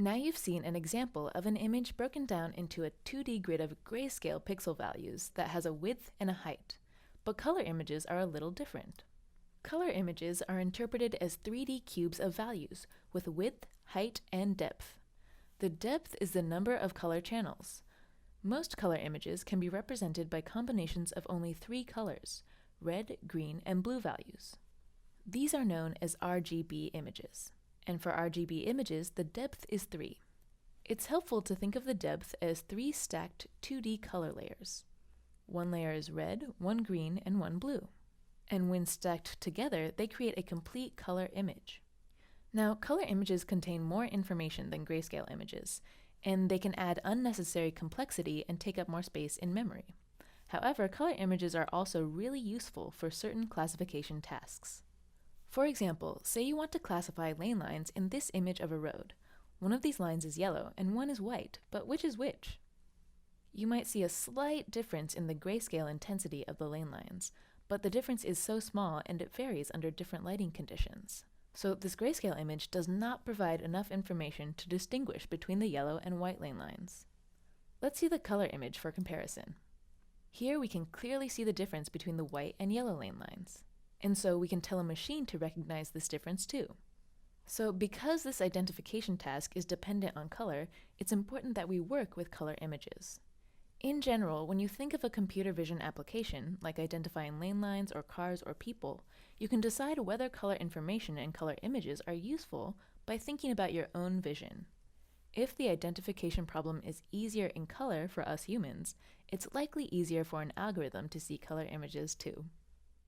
Now you've seen an example of an image broken down into a 2D grid of grayscale pixel values that has a width and a height, but color images are a little different. Color images are interpreted as 3D cubes of values with width, height, and depth. The depth is the number of color channels. Most color images can be represented by combinations of only 3 colors: red, green, and blue values. These are known as RGB images. And for RGB images, the depth is 3. It's helpful to think of the depth as 3 stacked 2D color layers. One layer is red, one green, and one blue. And when stacked together, they create a complete color image. Now, color images contain more information than grayscale images, and they can add unnecessary complexity and take up more space in memory. However, color images are also really useful for certain classification tasks. For example, say you want to classify lane lines in this image of a road. One of these lines is yellow and one is white, but which is which? You might see a slight difference in the grayscale intensity of the lane lines, but the difference is so small and it varies under different lighting conditions. So this grayscale image does not provide enough information to distinguish between the yellow and white lane lines. Let's see the color image for comparison. Here we can clearly see the difference between the white and yellow lane lines. And so we can tell a machine to recognize this difference too. So because this identification task is dependent on color, it's important that we work with color images. In general, when you think of a computer vision application, like identifying lane lines or cars or people, you can decide whether color information and color images are useful by thinking about your own vision. If the identification problem is easier in color for us humans, it's likely easier for an algorithm to see color images too.